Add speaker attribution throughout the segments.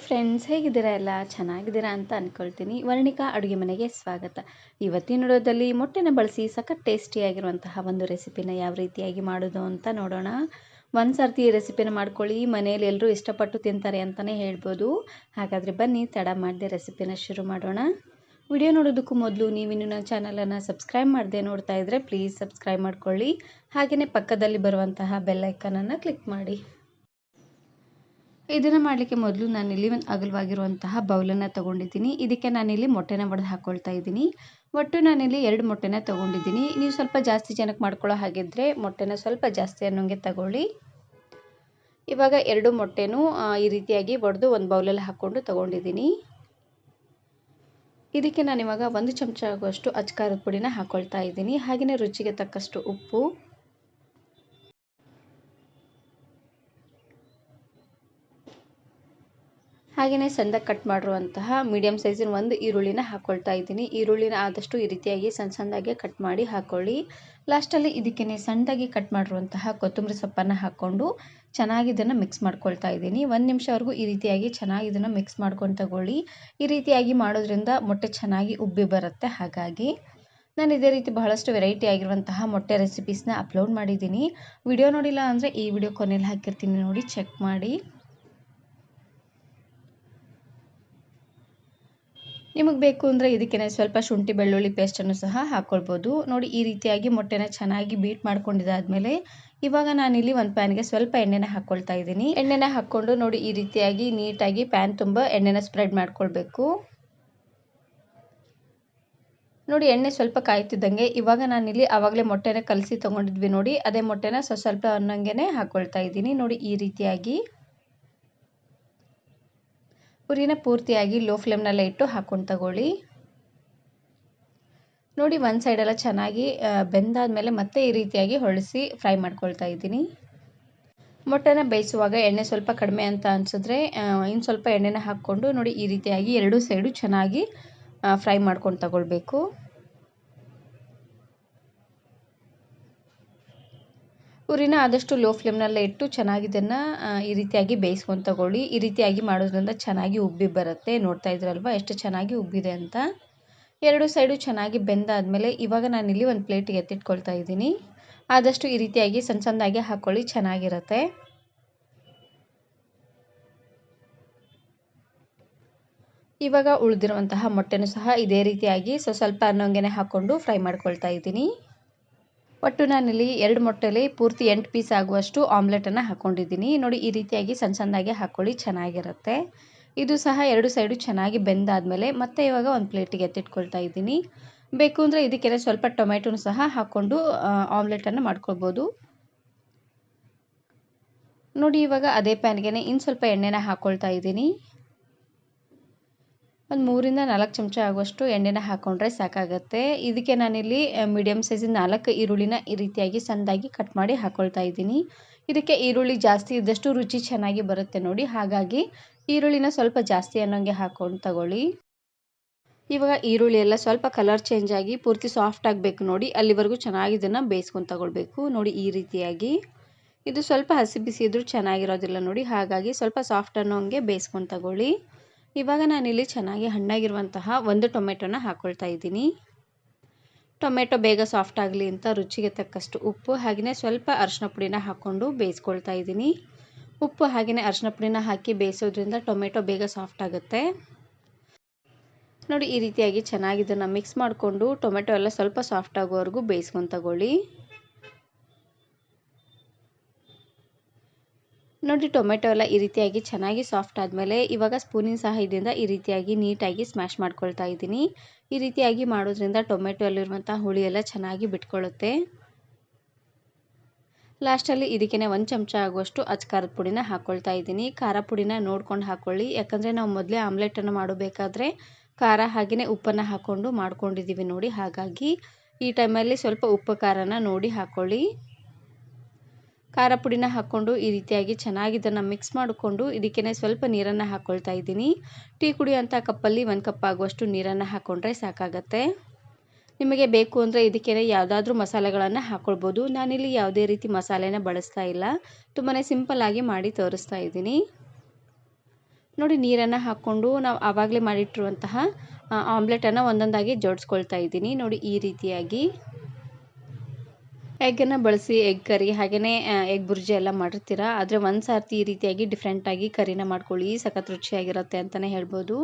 Speaker 1: Friends, ಹೇಗಿದ್ದೀರಾ? ಎಲ್ಲ ಚೆನ್ನಾಗಿದ್ದೀರಾ ಅಂತ ಅಂದ್ಕೊಳ್ತೀನಿ. ವರ್ಣಿಕಾ ಅಡುಗೆ ಮನೆಗೆ ಸ್ವಾಗತ. ಇವತ್ತಿನ ವಿಡಿಯೋದಲ್ಲಿ ಮೊಟ್ಟೆನ ಬಳಸಿ ಸಖತ್ ಟೇಸ್ಟಿಯಾಗಿರುವಂತಹ ಒಂದು ರೆಸಿಪಿನ ಯಾವ ರೀತಿಯಾಗಿ ಮಾಡೋದು ಅಂತ ನೋಡೋಣ. ಒಂದು ಸರ್ತಿ ಈ ರೆಸಿಪಿನ ಮಾಡ್ಕೊಳ್ಳಿ, ಮನೆಯಲ್ಲಿ ಎಲ್ಲರೂ ಇಷ್ಟಪಟ್ಟು ತಿಂತಾರೆ ಅಂತಲೇ ಹೇಳ್ಬೋದು. ಹಾಗಾದರೆ ಬನ್ನಿ ತಡ ಮಾಡದೆ ರೆಸಿಪಿನ ಶುರು ಮಾಡೋಣ. ವಿಡಿಯೋ ನೋಡೋದಕ್ಕೂ ಮೊದಲು ನೀವಿನ್ನು ನನ್ನ ಚಾನಲನ್ನು ಸಬ್ಸ್ಕ್ರೈಬ್ ಮಾಡದೆ ನೋಡ್ತಾ ಇದ್ದರೆ ಪ್ಲೀಸ್ ಸಬ್ಸ್ಕ್ರೈಬ್ ಮಾಡ್ಕೊಳ್ಳಿ. ಹಾಗೆಯೇ ಪಕ್ಕದಲ್ಲಿ ಬರುವಂತಹ ಬೆಲ್ ಐಕನನ್ನು ಕ್ಲಿಕ್ ಮಾಡಿ. ಇದನ್ನು ಮಾಡಲಿಕ್ಕೆ ಮೊದಲು ನಾನಿಲ್ಲಿ ಒಂದು ಅಗಲವಾಗಿರುವಂತಹ ಬೌಲನ್ನು ತೊಗೊಂಡಿದ್ದೀನಿ. ಇದಕ್ಕೆ ನಾನಿಲ್ಲಿ ಮೊಟ್ಟೆನ ಒಡೆದು ಹಾಕ್ಕೊಳ್ತಾ ಇದ್ದೀನಿ. ಒಟ್ಟು ನಾನಿಲ್ಲಿ 2 ಮೊಟ್ಟೆನ ತೊಗೊಂಡಿದ್ದೀನಿ. ನೀವು ಸ್ವಲ್ಪ ಜಾಸ್ತಿ ಜನಕ್ಕೆ ಮಾಡ್ಕೊಳ್ಳೋ ಹಾಗಿದ್ದರೆ ಮೊಟ್ಟೆನ ಸ್ವಲ್ಪ ಜಾಸ್ತಿ ಅನ್ನೋಂಗೆ ತಗೊಳ್ಳಿ. ಇವಾಗ 2 ಮೊಟ್ಟೆನೂ ಈ ರೀತಿಯಾಗಿ ಒಡೆದು ಒಂದು ಬೌಲಲ್ಲಿ ಹಾಕ್ಕೊಂಡು ತೊಗೊಂಡಿದ್ದೀನಿ. ಇದಕ್ಕೆ ನಾನಿವಾಗ 1 ಚಮಚ ಆಗುವಷ್ಟು ಅಚ್ಕಾರದ ಪುಡಿನ ಹಾಕ್ಕೊಳ್ತಾ ಇದ್ದೀನಿ. ಹಾಗೆಯೇ ರುಚಿಗೆ ತಕ್ಕಷ್ಟು ಉಪ್ಪು, ಹಾಗೆಯೇ ಸಣ್ಣದಾಗಿ ಕಟ್ ಮಾಡಿರುವಂತಹ ಮೀಡಿಯಮ್ ಸೈಜಿನ ಒಂದು ಈರುಳ್ಳಿನ ಹಾಕ್ಕೊಳ್ತಾ ಇದ್ದೀನಿ. ಈರುಳ್ಳಿನ ಆದಷ್ಟು ಈ ರೀತಿಯಾಗಿ ಸಣ್ಣದಾಗಿ ಕಟ್ ಮಾಡಿ ಹಾಕ್ಕೊಳ್ಳಿ. ಲಾಸ್ಟಲ್ಲಿ ಇದಕ್ಕೇ ಸಣ್ಣದಾಗಿ ಕಟ್ ಮಾಡಿರುವಂತಹ ಕೊತ್ತಂಬರಿ ಸೊಪ್ಪನ್ನು ಹಾಕ್ಕೊಂಡು ಚೆನ್ನಾಗಿ ಇದನ್ನು ಮಿಕ್ಸ್ ಮಾಡ್ಕೊಳ್ತಾ ಇದ್ದೀನಿ. 1 ನಿಮಿಷವರೆಗೂ ಈ ರೀತಿಯಾಗಿ ಚೆನ್ನಾಗಿ ಇದನ್ನು ಮಿಕ್ಸ್ ಮಾಡ್ಕೊಂಡು ತಗೊಳ್ಳಿ. ಈ ರೀತಿಯಾಗಿ ಮಾಡೋದ್ರಿಂದ ಮೊಟ್ಟೆ ಚೆನ್ನಾಗಿ ಉಬ್ಬಿ ಬರುತ್ತೆ. ಹಾಗಾಗಿ ನಾನು ಇದೇ ರೀತಿ ಬಹಳಷ್ಟು ವೆರೈಟಿ ಆಗಿರುವಂತಹ ಮೊಟ್ಟೆ ರೆಸಿಪೀಸ್ನ ಅಪ್ಲೋಡ್ ಮಾಡಿದ್ದೀನಿ. ವಿಡಿಯೋ ನೋಡಿಲ್ಲ ಅಂದರೆ ಈ ವಿಡಿಯೋ ಕೊನೆಯಲ್ಲಿ ಹಾಕಿರ್ತೀನಿ, ನೋಡಿ ಚೆಕ್ ಮಾಡಿ. ನಿಮಗೆ ಬೇಕು ಅಂದರೆ ಇದಕ್ಕೆ ಸ್ವಲ್ಪ ಶುಂಠಿ ಬೆಳ್ಳುಳ್ಳಿ ಪೇಸ್ಟನ್ನು ಸಹ ಹಾಕ್ಕೊಳ್ಬೋದು. ನೋಡಿ ಈ ರೀತಿಯಾಗಿ ಮೊಟ್ಟೆನ ಚೆನ್ನಾಗಿ ಬೀಟ್ ಮಾಡ್ಕೊಂಡಿದ್ದಾದಮೇಲೆ ಇವಾಗ ನಾನಿಲ್ಲಿ ಒಂದು ಪ್ಯಾನ್ಗೆ ಸ್ವಲ್ಪ ಎಣ್ಣೆನ ಹಾಕ್ಕೊಳ್ತಾ ಇದ್ದೀನಿ. ಎಣ್ಣೆನ ಹಾಕ್ಕೊಂಡು ನೋಡಿ ಈ ರೀತಿಯಾಗಿ ನೀಟಾಗಿ ಪ್ಯಾನ್ ತುಂಬ ಎಣ್ಣೆನ ಸ್ಪ್ರೆಡ್ ಮಾಡ್ಕೊಳ್ಬೇಕು. ನೋಡಿ ಎಣ್ಣೆ ಸ್ವಲ್ಪ ಕಾಯ್ತಿದ್ದಂಗೆ ಇವಾಗ ನಾನಿಲ್ಲಿ ಆವಾಗಲೇ ಮೊಟ್ಟೆನ ಕಲಸಿ ತೊಗೊಂಡಿದ್ವಿ ನೋಡಿ, ಅದೇ ಮೊಟ್ಟೆನ ಸ್ವಲ್ಪ ಅನ್ನಂಗೆ ಹಾಕ್ಕೊಳ್ತಾ ಇದ್ದೀನಿ. ನೋಡಿ ಈ ರೀತಿಯಾಗಿ ಉರಿನ ಪೂರ್ತಿಯಾಗಿ ಲೋ ಫ್ಲೇಮ್ನಲ್ಲೇ ಇಟ್ಟು ಹಾಕ್ಕೊಂಡು ತಗೊಳ್ಳಿ. ನೋಡಿ ಒಂದು ಸೈಡೆಲ್ಲ ಚೆನ್ನಾಗಿ ಬೆಂದಾದಮೇಲೆ ಮತ್ತೆ ಈ ರೀತಿಯಾಗಿ ಹೊಳಿಸಿ ಫ್ರೈ ಮಾಡ್ಕೊಳ್ತಾ ಇದ್ದೀನಿ. ಮೊಟ್ಟೆನ ಬೇಯಿಸುವಾಗ ಎಣ್ಣೆ ಸ್ವಲ್ಪ ಕಡಿಮೆ ಅಂತ ಅನಿಸಿದ್ರೆ ಇನ್ನು ಸ್ವಲ್ಪ ಎಣ್ಣೆನ ಹಾಕ್ಕೊಂಡು ನೋಡಿ ಈ ರೀತಿಯಾಗಿ 2 ಸೈಡು ಚೆನ್ನಾಗಿ ಫ್ರೈ ಮಾಡ್ಕೊಂಡು ತಗೊಳ್ಬೇಕು. ಉರಿನ ಆದಷ್ಟು ಲೋ ಫ್ಲೇಮ್ನಲ್ಲೇ ಇಟ್ಟು ಚೆನ್ನಾಗಿ ಇದನ್ನು ಈ ರೀತಿಯಾಗಿ ಬೇಯಿಸ್ಕೊಂಡು ತಗೊಳ್ಳಿ. ಈ ರೀತಿಯಾಗಿ ಮಾಡೋದ್ರಿಂದ ಚೆನ್ನಾಗಿ ಉಬ್ಬಿ ಬರುತ್ತೆ. ನೋಡ್ತಾ ಇದ್ರಲ್ವ ಎಷ್ಟು ಚೆನ್ನಾಗಿ ಉಬ್ಬಿದೆ ಅಂತ. 2 ಸೈಡು ಚೆನ್ನಾಗಿ ಬೆಂದಾದಮೇಲೆ ಇವಾಗ ನಾನಿಲ್ಲಿ ಒಂದು ಪ್ಲೇಟಿಗೆ ಎತ್ತಿಟ್ಕೊಳ್ತಾ ಇದ್ದೀನಿ. ಆದಷ್ಟು ಈ ರೀತಿಯಾಗಿ ಸಣ್ಣದಾಗಿ ಹಾಕ್ಕೊಳ್ಳಿ, ಚೆನ್ನಾಗಿರುತ್ತೆ. ಇವಾಗ ಉಳಿದಿರುವಂತಹ ಮೊಟ್ಟೆನೂ ಸಹ ಇದೇ ರೀತಿಯಾಗಿ ಸ್ವಲ್ಪ ಅನ್ನೋಂಗೆ ಹಾಕ್ಕೊಂಡು ಫ್ರೈ ಮಾಡ್ಕೊಳ್ತಾ ಇದ್ದೀನಿ. ಒಟ್ಟು ನಾನಿಲ್ಲಿ 2 ಮೊಟ್ಟೆಲಿ ಪೂರ್ತಿ 8 ಪೀಸ್ ಆಗುವಷ್ಟು ಆಮ್ಲೆಟನ್ನು ಹಾಕ್ಕೊಂಡಿದ್ದೀನಿ. ನೋಡಿ ಈ ರೀತಿಯಾಗಿ ಸಣ್ಣದಾಗಿ ಹಾಕ್ಕೊಳ್ಳಿ, ಚೆನ್ನಾಗಿರುತ್ತೆ. ಇದು ಸಹ 2 ಸೈಡು ಚೆನ್ನಾಗಿ ಬೆಂದಾದಮೇಲೆ ಮತ್ತೆ ಇವಾಗ ಒಂದು ಪ್ಲೇಟಿಗೆ ಎತ್ತಿಟ್ಕೊಳ್ತಾ ಇದ್ದೀನಿ. ಬೇಕು ಅಂದರೆ ಇದಕ್ಕೆ ಸ್ವಲ್ಪ ಟೊಮೆಟೊನೂ ಸಹ ಹಾಕ್ಕೊಂಡು ಆಮ್ಲೆಟನ್ನು ಮಾಡ್ಕೊಳ್ಬೋದು. ನೋಡಿ ಇವಾಗ ಅದೇ ಪ್ಯಾನ್ಗೆ ಇನ್ನು ಸ್ವಲ್ಪ ಎಣ್ಣೆನ ಹಾಕ್ಕೊಳ್ತಾ ಇದ್ದೀನಿ. ಒಂದು 3ರಿಂದ 4 ಚಮಚ ಆಗುವಷ್ಟು ಎಣ್ಣೆನ ಹಾಕ್ಕೊಂಡ್ರೆ ಸಾಕಾಗುತ್ತೆ. ಇದಕ್ಕೆ ನಾನಿಲ್ಲಿ ಮೀಡಿಯಮ್ ಸೈಜಿನ 4 ಈರುಳ್ಳಿನ ಈ ರೀತಿಯಾಗಿ ಸಣ್ಣದಾಗಿ ಕಟ್ ಮಾಡಿ ಹಾಕ್ಕೊಳ್ತಾ ಇದ್ದೀನಿ. ಇದಕ್ಕೆ ಈರುಳ್ಳಿ ಜಾಸ್ತಿ ಇದ್ದಷ್ಟು ರುಚಿ ಚೆನ್ನಾಗಿ ಬರುತ್ತೆ ನೋಡಿ, ಹಾಗಾಗಿ ಈರುಳ್ಳಿನ ಸ್ವಲ್ಪ ಜಾಸ್ತಿ ಅನ್ನೋಂಗೆ ಹಾಕ್ಕೊಂಡು ತಗೊಳ್ಳಿ. ಇವಾಗ ಈರುಳ್ಳಿ ಎಲ್ಲ ಸ್ವಲ್ಪ ಕಲರ್ ಚೇಂಜ್ ಆಗಿ ಪೂರ್ತಿ ಸಾಫ್ಟ್ ಆಗಬೇಕು ನೋಡಿ, ಅಲ್ಲಿವರೆಗೂ ಚೆನ್ನಾಗಿ ಇದನ್ನು ಬೇಯಿಸ್ಕೊಂಡು ತಗೊಳ್ಬೇಕು. ನೋಡಿ ಈ ರೀತಿಯಾಗಿ ಇದು ಸ್ವಲ್ಪ ಹಸಿ ಬಿಸಿ ಇದ್ರೂ ಚೆನ್ನಾಗಿರೋದಿಲ್ಲ ನೋಡಿ, ಹಾಗಾಗಿ ಸ್ವಲ್ಪ ಸಾಫ್ಟ್ ಅನ್ನೋಂಗೆ ಬೇಯಿಸ್ಕೊಂಡು ತಗೊಳ್ಳಿ. ಇವಾಗ ನಾನಿಲ್ಲಿ ಚೆನ್ನಾಗಿ ಹಣ್ಣಾಗಿರುವಂತಹ 1 ಟೊಮೆಟೊನ ಹಾಕ್ಕೊಳ್ತಾ ಇದ್ದೀನಿ. ಟೊಮೆಟೊ ಬೇಗ ಸಾಫ್ಟ್ ಆಗಲಿ ಅಂತ ರುಚಿಗೆ ತಕ್ಕಷ್ಟು ಉಪ್ಪು ಹಾಗೆಯೇ ಸ್ವಲ್ಪ ಅರಿಶಿನ ಪುಡಿನ ಹಾಕ್ಕೊಂಡು ಬೇಯಿಸ್ಕೊಳ್ತಾ ಇದ್ದೀನಿ. ಉಪ್ಪು ಹಾಗೆಯೇ ಅರಿಶಿನ ಪುಡಿನ ಹಾಕಿ ಬೇಯಿಸೋದ್ರಿಂದ ಟೊಮೆಟೊ ಬೇಗ ಸಾಫ್ಟ್ ಆಗುತ್ತೆ. ನೋಡಿ ಈ ರೀತಿಯಾಗಿ ಚೆನ್ನಾಗಿ ಇದನ್ನು ಮಿಕ್ಸ್ ಮಾಡಿಕೊಂಡು ಟೊಮೆಟೊ ಎಲ್ಲ ಸ್ವಲ್ಪ ಸಾಫ್ಟ್ ಆಗೋವರೆಗೂ ಬೇಯಿಸ್ಕೊಂಡು ತಗೊಳ್ಳಿ. ನೋಡಿ ಟೊಮೆಟೊ ಎಲ್ಲ ಈ ರೀತಿಯಾಗಿ ಚೆನ್ನಾಗಿ ಸಾಫ್ಟ್ ಆದಮೇಲೆ ಇವಾಗ ಸ್ಪೂನಿನ ಸಹಾಯದಿಂದ ಈ ರೀತಿಯಾಗಿ ನೀಟಾಗಿ ಸ್ಮ್ಯಾಶ್ ಮಾಡ್ಕೊಳ್ತಾ ಇದ್ದೀನಿ. ಈ ರೀತಿಯಾಗಿ ಮಾಡೋದ್ರಿಂದ ಟೊಮೆಟೊಲ್ಲಿರುವಂಥ ಹುಳಿ ಎಲ್ಲ ಚೆನ್ನಾಗಿ ಬಿಟ್ಕೊಳ್ಳುತ್ತೆ. ಲಾಸ್ಟಲ್ಲಿ ಇದಕ್ಕೆ 1 ಚಮಚ ಆಗುವಷ್ಟು ಅಚ್ಕಾರದ ಪುಡಿನ ಹಾಕ್ಕೊಳ್ತಾ ಇದ್ದೀನಿ. ಖಾರ ಪುಡಿನ ನೋಡ್ಕೊಂಡು ಹಾಕ್ಕೊಳ್ಳಿ, ಯಾಕಂದರೆ ನಾವು ಮೊದಲೇ ಆಮ್ಲೆಟನ್ನು ಮಾಡಬೇಕಾದ್ರೆ ಖಾರ ಹಾಗೆಯೇ ಉಪ್ಪನ್ನು ಹಾಕ್ಕೊಂಡು ಮಾಡ್ಕೊಂಡಿದ್ದೀವಿ ನೋಡಿ, ಹಾಗಾಗಿ ಈ ಟೈಮಲ್ಲಿ ಸ್ವಲ್ಪ ಉಪ್ಪು ಖಾರನ ನೋಡಿ ಹಾಕ್ಕೊಳ್ಳಿ. ಖಾರ ಪುಡಿನ ಹಾಕ್ಕೊಂಡು ಈ ರೀತಿಯಾಗಿ ಚೆನ್ನಾಗಿ ಇದನ್ನು ಮಿಕ್ಸ್ ಮಾಡಿಕೊಂಡು ಇದಕ್ಕೆ ಸ್ವಲ್ಪ ನೀರನ್ನು ಹಾಕ್ಕೊಳ್ತಾ ಇದ್ದೀನಿ. ಟೀ ಕುಡಿಯೋಂಥ ಕಪ್ಪಲ್ಲಿ 1 ಕಪ್ ಆಗುವಷ್ಟು ನೀರನ್ನು ಹಾಕ್ಕೊಂಡ್ರೆ ಸಾಕಾಗತ್ತೆ. ನಿಮಗೆ ಬೇಕು ಅಂದರೆ ಇದಕ್ಕೆ ಯಾವುದಾದ್ರೂ ಮಸಾಲೆಗಳನ್ನು ಹಾಕ್ಕೊಳ್ಬೋದು. ನಾನಿಲ್ಲಿ ಯಾವುದೇ ರೀತಿ ಮಸಾಲೆನ ಬಳಸ್ತಾ ಇಲ್ಲ, ತುಂಬಾ ಸಿಂಪಲ್ಲಾಗಿ ಮಾಡಿ ತೋರಿಸ್ತಾ ಇದ್ದೀನಿ. ನೋಡಿ ನೀರನ್ನು ಹಾಕ್ಕೊಂಡು ನಾವು ಆವಾಗಲೇ ಮಾಡಿಟ್ಟಿರುವಂತಹ ಆಮ್ಲೆಟನ್ನು ಒಂದೊಂದಾಗಿ ಜೋಡಿಸ್ಕೊಳ್ತಾ ಇದ್ದೀನಿ. ನೋಡಿ ಈ ರೀತಿಯಾಗಿ ಎಗ್ಗನ್ನು ಬಳಸಿ ಎಗ್ ಕರಿ ಹಾಗೆಯೇ ಎಗ್ ಬುರ್ಜಿ ಎಲ್ಲ ಮಾಡಿರ್ತೀರ. ಆದರೆ ಒಂದು ಸಾರ್ತಿ ಈ ರೀತಿಯಾಗಿ ಡಿಫ್ರೆಂಟಾಗಿ ಕರಿನ ಮಾಡ್ಕೊಳ್ಳಿ, ಸಖತ್ ರುಚಿಯಾಗಿರುತ್ತೆ ಅಂತಲೇ ಹೇಳ್ಬೋದು.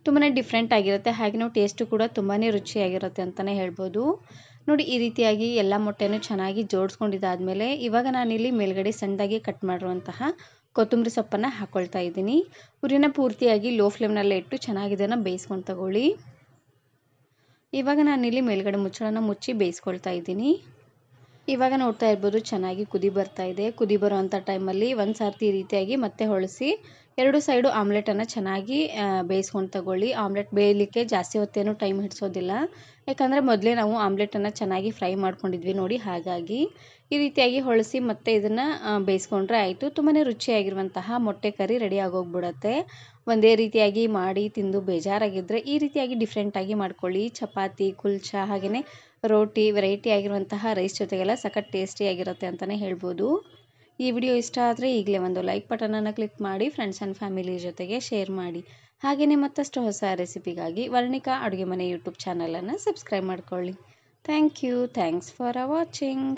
Speaker 1: ತುಂಬಾ ಡಿಫ್ರೆಂಟ್ ಆಗಿರುತ್ತೆ, ಹಾಗೆ ನಾವು ಟೇಸ್ಟು ಕೂಡ ತುಂಬಾ ರುಚಿಯಾಗಿರುತ್ತೆ ಅಂತಲೇ ಹೇಳ್ಬೋದು. ನೋಡಿ ಈ ರೀತಿಯಾಗಿ ಎಲ್ಲ ಮೊಟ್ಟೆನೂ ಚೆನ್ನಾಗಿ ಜೋಡಿಸ್ಕೊಂಡಿದ್ದಾದಮೇಲೆ ಇವಾಗ ನಾನಿಲ್ಲಿ ಮೇಲ್ಗಡೆ ಸಣ್ಣದಾಗಿ ಕಟ್ ಮಾಡಿರುವಂತಹ ಕೊತ್ತಂಬರಿ ಸೊಪ್ಪನ್ನು ಹಾಕ್ಕೊಳ್ತಾ ಇದ್ದೀನಿ. ಉರಿನ ಪೂರ್ತಿಯಾಗಿ ಲೋ ಫ್ಲೇಮ್ನಲ್ಲೇ ಇಟ್ಟು ಚೆನ್ನಾಗಿ ಇದನ್ನು ಬೇಯಿಸ್ಕೊಂಡು ತಗೊಳ್ಳಿ. ಇವಾಗ ನಾನಿಲ್ಲಿ ಮೇಲ್ಗಡೆ ಮುಚ್ಚಳನ ಮುಚ್ಚಿ ಬೇಯಿಸ್ಕೊಳ್ತಾ ಇದ್ದೀನಿ. ಇವಾಗ ನೋಡ್ತಾ ಇರ್ಬೋದು ಚೆನ್ನಾಗಿ ಕುದಿ ಬರ್ತಾ ಇದೆ. ಕುದಿ ಬರೋವಂಥ ಟೈಮಲ್ಲಿ ಒಂದು ಸಾರ್ತಿ ಈ ರೀತಿಯಾಗಿ ಮತ್ತೆ ಹೊಳಿಸಿ ಎರಡು ಸೈಡು ಆಮ್ಲೆಟನ್ನು ಚೆನ್ನಾಗಿ ಬೇಯಿಸ್ಕೊಂಡು ತಗೊಳ್ಳಿ. ಆಮ್ಲೆಟ್ ಬೇಯಲಿಕ್ಕೆ ಜಾಸ್ತಿ ಹೊತ್ತೇನು ಟೈಮ್ ಹಿಡಿಸೋದಿಲ್ಲ, ಯಾಕಂದರೆ ಮೊದಲೇ ನಾವು ಆಮ್ಲೆಟನ್ನು ಚೆನ್ನಾಗಿ ಫ್ರೈ ಮಾಡ್ಕೊಂಡಿದ್ವಿ ನೋಡಿ. ಹಾಗಾಗಿ ಈ ರೀತಿಯಾಗಿ ಹೊಳಿಸಿ ಮತ್ತೆ ಇದನ್ನು ಬೇಯಿಸ್ಕೊಂಡ್ರೆ ಆಯಿತು. ತುಂಬಾ ರುಚಿಯಾಗಿರುವಂತಹ ಮೊಟ್ಟೆ ಕರಿ ರೆಡಿ ಆಗೋಗ್ಬಿಡುತ್ತೆ. ಒಂದೇ ರೀತಿಯಾಗಿ ಮಾಡಿ ತಿಂದು ಬೇಜಾರಾಗಿದ್ದರೆ ಈ ರೀತಿಯಾಗಿ ಡಿಫ್ರೆಂಟಾಗಿ ಮಾಡ್ಕೊಳ್ಳಿ. ಚಪಾತಿ, ಕುಲ್ಚಾ ಹಾಗೆಯೇ ರೋಟಿ, ವೆರೈಟಿ ಆಗಿರುವಂತಹ ರೈಸ್ ಜೊತೆಗೆಲ್ಲ ಸಖತ್ ಟೇಸ್ಟಿಯಾಗಿರುತ್ತೆ ಅಂತಲೇ ಹೇಳ್ಬೋದು. ಈ ವಿಡಿಯೋ ಇಷ್ಟ ಆದರೆ ಈಗಲೇ ಒಂದು ಲೈಕ್ ಬಟನನ್ನು ಕ್ಲಿಕ್ ಮಾಡಿ, ಫ್ರೆಂಡ್ಸ್ ಆ್ಯಂಡ್ ಫ್ಯಾಮಿಲಿ ಜೊತೆಗೆ ಶೇರ್ ಮಾಡಿ. ಹಾಗೆಯೇ ಮತ್ತಷ್ಟು ಹೊಸ ರೆಸಿಪಿಗಾಗಿ ವರ್ಣಿಕಾ ಅಡುಗೆ ಮನೆ ಯೂಟ್ಯೂಬ್ ಚಾನಲನ್ನು ಸಬ್ಸ್ಕ್ರೈಬ್ ಮಾಡ್ಕೊಳ್ಳಿ. Thanks for watching.